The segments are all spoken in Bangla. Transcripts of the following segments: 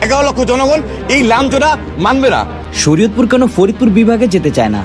11 লক্ষ জনগণ এই লাঞ্ছনা মানবে না। শরীয়তপুর কেন ফরিদপুর বিভাগে যেতে চায় না,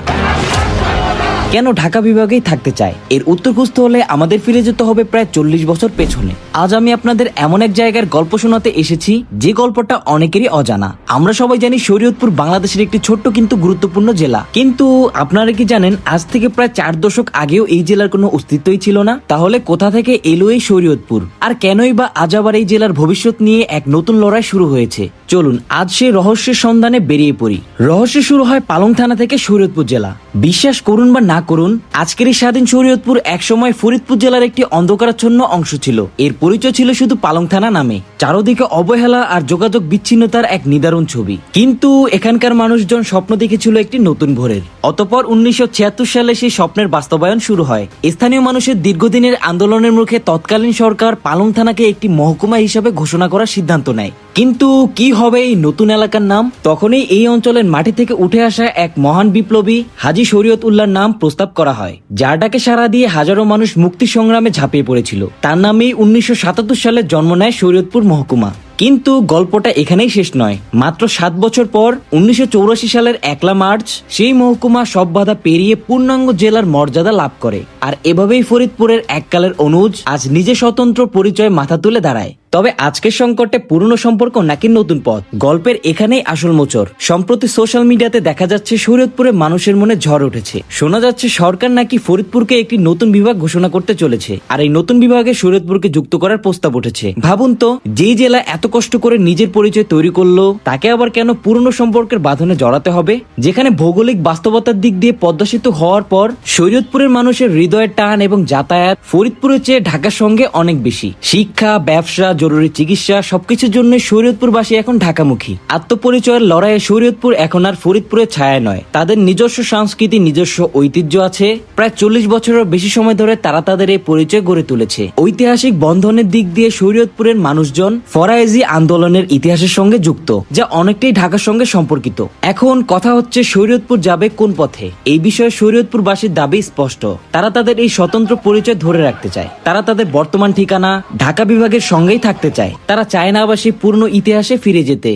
কেন ঢাকা বিভাগেই থাকতে চায়, এর উত্তর খুঁজতে হলে আমাদের ফিরে যেতে হবে প্রায় 40 বছর পেছনে। আজ আমি আপনাদের এমন এক জায়গার গল্প শোনাতে এসেছি যে গল্পটা অনেকেরই অজানা। আমরা সবাই জানি শরীয়তপুর বাংলাদেশের একটি ছোট্ট কিন্তু গুরুত্বপূর্ণ জেলা, কিন্তু আপনারা কি জানেন আজ থেকে প্রায় 4 দশক আগেও এই জেলার কোনো অস্তিত্বই ছিল না? তাহলে কোথা থেকে এলো এই শরীয়তপুর, আর কেনই বা আজ আবার এই জেলার ভবিষ্যৎ নিয়ে এক নতুন লড়াই শুরু হয়েছে? চলুন আজ সেই রহস্যের সন্ধানে বেরিয়ে পড়ি। রহস্য শুরু হয় পালং থানা থেকে শরীয়তপুর জেলা। বিশ্বাস করুন বা না করুন, আজকের এই স্বাধীন শরীয়তপুর একসময় ফরিদপুর জেলার একটি অন্ধকারাচ্ছন্ন অংশ ছিল। এর পরিচয় ছিল শুধু পালং থানা নামে। চারদিকে অবহেলা আর যোগাযোগ বিচ্ছিন্নতার এক নিদারুণ ছবি। কিন্তু এখানকার মানুষজন স্বপ্ন দেখেছিল একটি নতুন ভোরের। অতঃপর 1976 সালে সেই স্বপ্নের বাস্তবায়ন শুরু হয়। স্থানীয় মানুষের দীর্ঘদিনের আন্দোলনের মুখে তৎকালীন সরকার পালং থানাকে একটি মহকুমা হিসাবে ঘোষণা করার সিদ্ধান্ত নেয়। কিন্তু কি হবে এই নতুন এলাকার নাম? তখনই এই অঞ্চলের মাটি থেকে উঠে আসা এক মহান বিপ্লবী হাজী শরীয়ত উল্লাহর নাম প্রস্তাব করা হয়, যার ডাকে সাড়া দিয়ে হাজারো মানুষ মুক্তি সংগ্রামে ঝাঁপিয়ে পড়েছিল। তার নামেই 1977 সালে জন্ম নেয় শরীয়তপুর মহকুমা। কিন্তু গল্পটা এখানেই শেষ নয়। মাত্র 7 বছর পর 1984 সালের 1 মার্চ সেই মহকুমা সব বাধা পেরিয়ে পূর্ণাঙ্গ জেলার মর্যাদা লাভ করে। আর এভাবেই ফরিদপুরের এককালের অনুজ আজ নিজে স্বতন্ত্র পরিচয়ে মাথা তুলে দাঁড়ায়। তবে আজকের সংকটে পুরনো সম্পর্ক নাকি নতুন পথ, গল্পের এখানেই আসল মোচর। সম্প্রতি সোশ্যাল মিডিয়াতে দেখা যাচ্ছে শরীয়তপুরে মানুষের মনে ঝড় উঠেছে। শোনা যাচ্ছে সরকার নাকি ফরিদপুরকে একটি নতুন বিভাগ ঘোষণা করতে চলেছে, আর এই নতুন বিভাগে শরীয়তপুরকে যুক্ত করার প্রস্তাব উঠেছে। ভাবুন তো, যেই জেলা এত কষ্ট করে নিজের পরিচয় তৈরি করলো, তাকে আবার কেন পুরনো সম্পর্কের বাঁধনে জড়াতে হবে? যেখানে ভৌগোলিক বাস্তবতার দিক দিয়ে পদ্মা সেতু হওয়ার পর শরীয়তপুরের মানুষের হৃদয়ের টান এবং যাতায়াত ফরিদপুরের চেয়ে ঢাকার সঙ্গে অনেক বেশি। শিক্ষা, ব্যবসা, জরুরি চিকিৎসা সবকিছুর জন্য শরীয়তপুরবাসী এখন ঢাকামুখী। আত্মপরিচয়ের লড়াইয়ে শরীয়তপুর এখন আর ফরিদপুরের ছায়া নয়। তাদের নিজস্ব সংস্কৃতি, নিজস্ব ঐতিহ্য আছে। প্রায় 40 বছরের বেশি সময় ধরে তারা তাদের এই পরিচয় গড়ে তুলেছে। ঐতিহাসিক বন্ধনের দিক দিয়ে শরীয়তপুরের মানুষজন ফরায়েজি আন্দোলনের ইতিহাসের সঙ্গে যুক্ত, যা অনেকটাই ঢাকার সঙ্গে সম্পর্কিত। এখন কথা হচ্ছে শরীয়তপুর যাবে কোন পথে? এই বিষয়ে শরীয়তপুরবাসীর দাবি স্পষ্ট। তারা তাদের এই স্বতন্ত্র পরিচয় ধরে রাখতে চায়। তারা তাদের বর্তমান ঠিকানা ঢাকা বিভাগের সঙ্গেই থাকতে চায়। তারা চায় না আবার সেই পুরনো ইতিহাসে ফিরে যেতে।